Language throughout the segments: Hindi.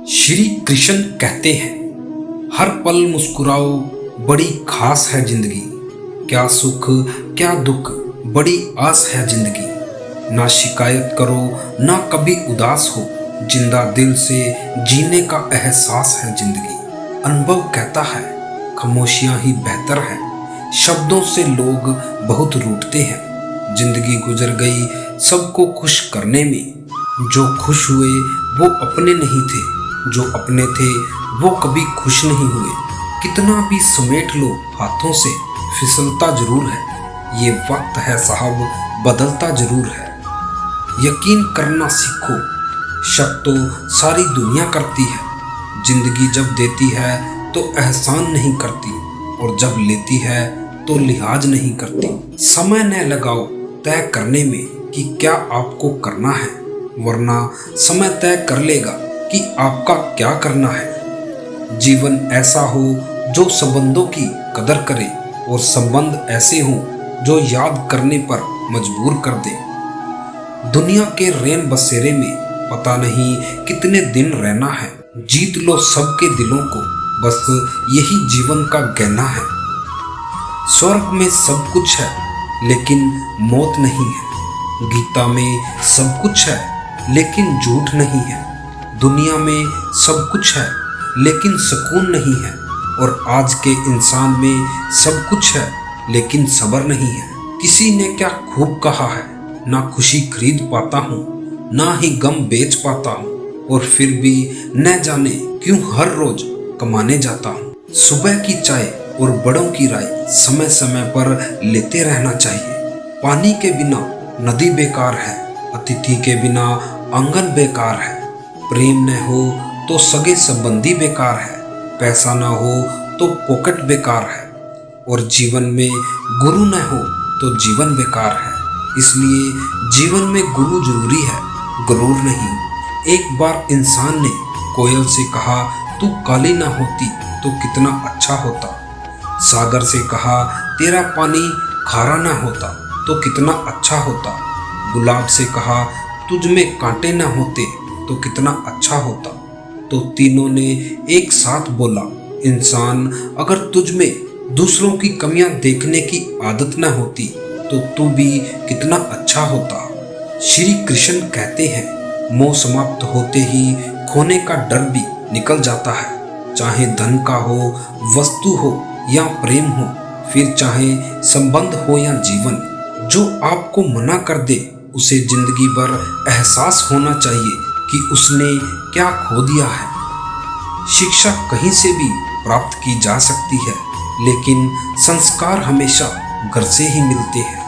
श्री कृष्ण कहते हैं, हर पल मुस्कुराओ, बड़ी खास है जिंदगी। क्या सुख क्या दुख, बड़ी आस है जिंदगी। ना शिकायत करो ना कभी उदास हो, जिंदा दिल से जीने का एहसास है जिंदगी। अनुभव कहता है खामोशियां ही बेहतर है, शब्दों से लोग बहुत रूठते हैं। जिंदगी गुजर गई सबको खुश करने में, जो खुश हुए वो अपने नहीं थे, जो अपने थे वो कभी खुश नहीं हुए। कितना भी समेट लो हाथों से, फिसलता जरूर है। ये वक्त है साहब, बदलता जरूर है। यकीन करना सीखो, शक तो सारी दुनिया करती है। जिंदगी जब देती है तो एहसान नहीं करती, और जब लेती है तो लिहाज नहीं करती। समय न लगाओ तय करने में कि क्या आपको करना है, वरना समय तय कर लेगा कि आपका क्या करना है। जीवन ऐसा हो जो संबंधों की कदर करे, और संबंध ऐसे हों जो याद करने पर मजबूर कर दे। दुनिया के रैन बसेरे में पता नहीं कितने दिन रहना है। जीत लो सबके दिलों को, बस यही जीवन का गहना है। स्वर्ग में सब कुछ है लेकिन मौत नहीं है। गीता में सब कुछ है लेकिन झूठ नहीं है। दुनिया में सब कुछ है लेकिन सुकून नहीं है। और आज के इंसान में सब कुछ है लेकिन सब्र नहीं है। किसी ने क्या खूब कहा है, ना खुशी खरीद पाता हूँ, ना ही गम बेच पाता हूँ, और फिर भी न जाने क्यों हर रोज कमाने जाता हूँ। सुबह की चाय और बड़ों की राय समय समय पर लेते रहना चाहिए। पानी के बिना नदी बेकार है, अतिथि के बिना आंगन बेकार है। प्रेम न हो तो सगे संबंधी बेकार है, पैसा न हो तो पॉकेट बेकार है, और जीवन में गुरु न हो तो जीवन बेकार है। इसलिए जीवन में गुरु जरूरी है, गुरूर नहीं। एक बार इंसान ने कोयल से कहा, तू काली ना होती तो कितना अच्छा होता। सागर से कहा, तेरा पानी खारा ना होता तो कितना अच्छा होता। गुलाब से कहा, तुझ में कांटे ना होते तो कितना अच्छा होता। तो तीनों ने एक साथ बोला, इंसान अगर तुझ में दूसरों की कमियां देखने की आदत न होती तो तू भी कितना अच्छा होता। श्री कृष्ण कहते हैं, मोह समाप्त होते ही खोने का डर भी निकल जाता है। चाहे धन का हो, वस्तु हो या प्रेम हो, फिर चाहे संबंध हो या जीवन, जो आपको मना कर दे उसे जिंदगी भर एहसास होना चाहिए कि उसने क्या खो दिया है। शिक्षा कहीं से भी प्राप्त की जा सकती है, लेकिन संस्कार हमेशा घर से ही मिलते हैं।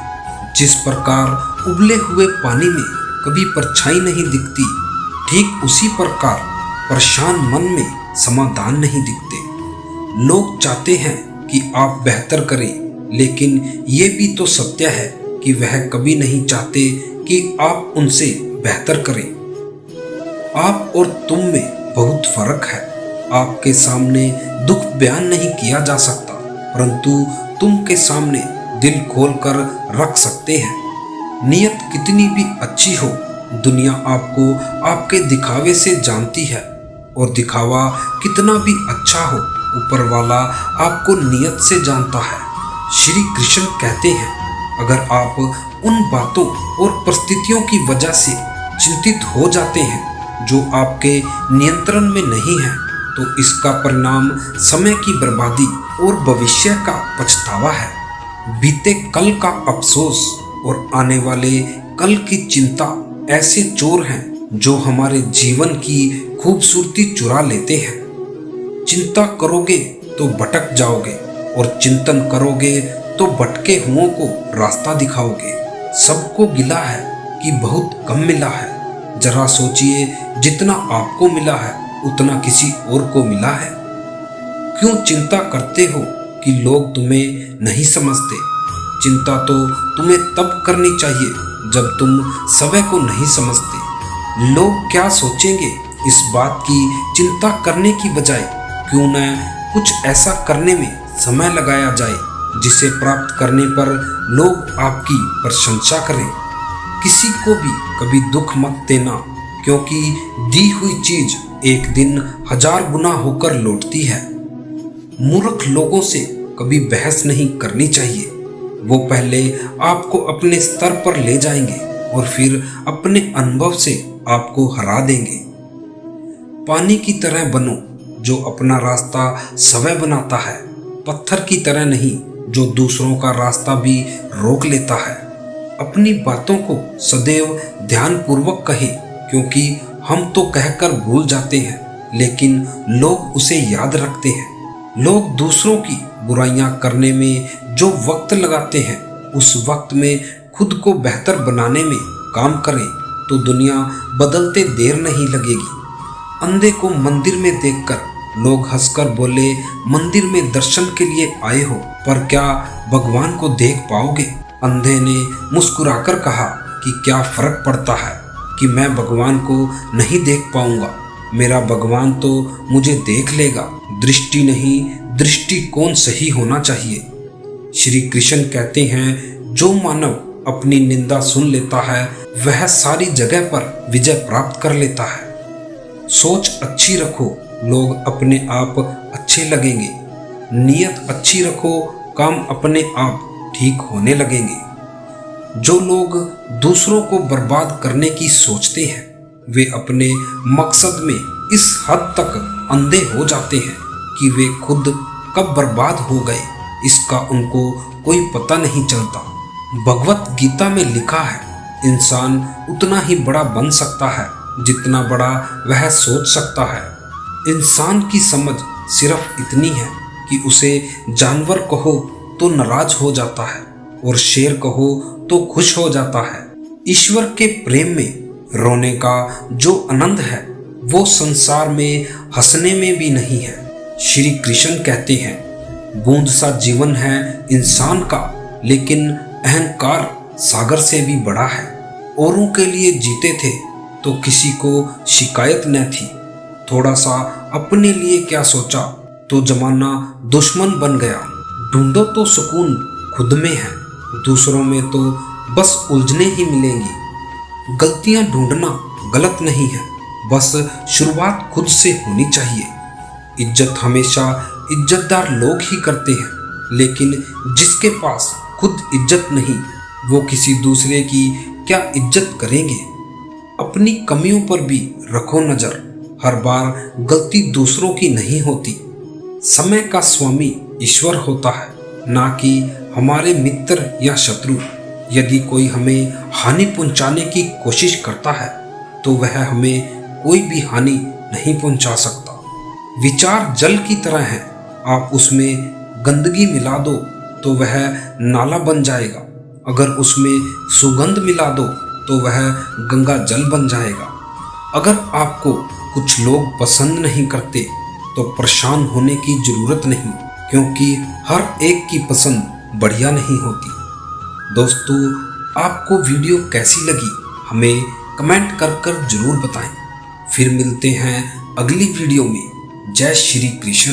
जिस प्रकार उबले हुए पानी में कभी परछाई नहीं दिखती, ठीक उसी प्रकार परेशान मन में समाधान नहीं दिखते। लोग चाहते हैं कि आप बेहतर करें, लेकिन ये भी तो सत्य है कि वह कभी नहीं चाहते कि आप उनसे बेहतर करें। आप और तुम में बहुत फर्क है। आपके सामने दुख बयान नहीं किया जा सकता, परंतु तुम के सामने दिल खोलकर रख सकते हैं। नियत कितनी भी अच्छी हो, दुनिया आपको आपके दिखावे से जानती है, और दिखावा कितना भी अच्छा हो, ऊपर वाला आपको नियत से जानता है। श्री कृष्ण कहते हैं, अगर आप उन बातों और परिस्थितियों की वजह से चिंतित हो जाते हैं जो आपके नियंत्रण में नहीं है, तो इसका परिणाम समय की बर्बादी और भविष्य का पछतावा है। बीते कल का अफसोस और आने वाले कल की चिंता ऐसे चोर हैं जो हमारे जीवन की खूबसूरती चुरा लेते हैं। चिंता करोगे तो भटक जाओगे, और चिंतन करोगे तो भटके हुओं को रास्ता दिखाओगे। सबको गिला है कि बहुत कम मिला है। जरा सोचिए, जितना आपको मिला है उतना किसी और को मिला है। क्यों चिंता करते हो कि लोग तुम्हें नहीं समझते? चिंता तो तुम्हें तब करनी चाहिए जब तुम समय को नहीं समझते। लोग क्या सोचेंगे इस बात की चिंता करने की बजाय क्यों न कुछ ऐसा करने में समय लगाया जाए जिसे प्राप्त करने पर लोग आपकी प्रशंसा करें। किसी को भी कभी दुख मत देना, क्योंकि दी हुई चीज एक दिन 1000 गुना होकर लौटती है। मूर्ख लोगों से कभी बहस नहीं करनी चाहिए। वो पहले आपको अपने स्तर पर ले जाएंगे और फिर अपने अनुभव से आपको हरा देंगे। पानी की तरह बनो जो अपना रास्ता स्वयं बनाता है, पत्थर की तरह नहीं जो दूसरों का रास्ता भी रोक लेता है। अपनी बातों को सदैव ध्यानपूर्वक कहें, क्योंकि हम तो कहकर भूल जाते हैं लेकिन लोग उसे याद रखते हैं। लोग दूसरों की बुराइयां करने में जो वक्त लगाते हैं, उस वक्त में खुद को बेहतर बनाने में काम करें तो दुनिया बदलते देर नहीं लगेगी। अंधे को मंदिर में देखकर लोग हंसकर बोले, मंदिर में दर्शन के लिए आए हो, पर क्या भगवान को देख पाओगे? अंधे ने मुस्कुराकर कहा कि क्या फर्क पड़ता है कि मैं भगवान को नहीं देख पाऊंगा, मेरा भगवान तो मुझे देख लेगा। दृष्टि नहीं, दृष्टिकोण सही होना चाहिए। श्री कृष्ण कहते हैं, जो मानव अपनी निंदा सुन लेता है वह सारी जगह पर विजय प्राप्त कर लेता है। सोच अच्छी रखो, लोग अपने आप अच्छे लगेंगे। नीयत अच्छी रखो, काम अपने आप ठीक होने लगेंगे। जो लोग दूसरों को बर्बाद करने की सोचते हैं वे अपने मकसद में इस हद तक अंधे हो जाते हैं कि वे खुद कब बर्बाद हो गए इसका उनको कोई पता नहीं चलता। भगवत गीता में लिखा है, इंसान उतना ही बड़ा बन सकता है जितना बड़ा वह सोच सकता है। इंसान की समझ सिर्फ इतनी है कि उसे जानवर कहो तो नाराज हो जाता है और शेर कहो तो खुश हो जाता है। ईश्वर के प्रेम में रोने का जो आनंद है वो संसार में हंसने में भी नहीं है। श्री कृष्ण कहते हैं, बूंद सा जीवन है इंसान का, लेकिन अहंकार सागर से भी बड़ा है। औरों के लिए जीते थे तो किसी को शिकायत न थी, थोड़ा सा अपने लिए क्या सोचा तो जमाना दुश्मन बन गया। ढूंढो तो सुकून खुद में है, दूसरों में तो बस उलझने ही मिलेंगी। गलतियां ढूंढना गलत नहीं है, बस शुरुआत खुद से होनी चाहिए। इज्जत हमेशा इज्जतदार लोग ही करते हैं, लेकिन जिसके पास खुद इज्जत नहीं वो किसी दूसरे की क्या इज्जत करेंगे। अपनी कमियों पर भी रखो नजर, हर बार गलती दूसरों की नहीं होती। समय का स्वामी ईश्वर होता है, ना कि हमारे मित्र या शत्रु। यदि कोई हमें हानि पहुंचाने की कोशिश करता है तो वह हमें कोई भी हानि नहीं पहुंचा सकता। विचार जल की तरह है, आप उसमें गंदगी मिला दो तो वह नाला बन जाएगा, अगर उसमें सुगंध मिला दो तो वह गंगा जल बन जाएगा। अगर आपको कुछ लोग पसंद नहीं करते तो परेशान होने की जरूरत नहीं, क्योंकि हर एक की पसंद बढ़िया नहीं होती। दोस्तों, आपको वीडियो कैसी लगी हमें कमेंट कर जरूर बताएं। फिर मिलते हैं अगली वीडियो में। जय श्री कृष्ण।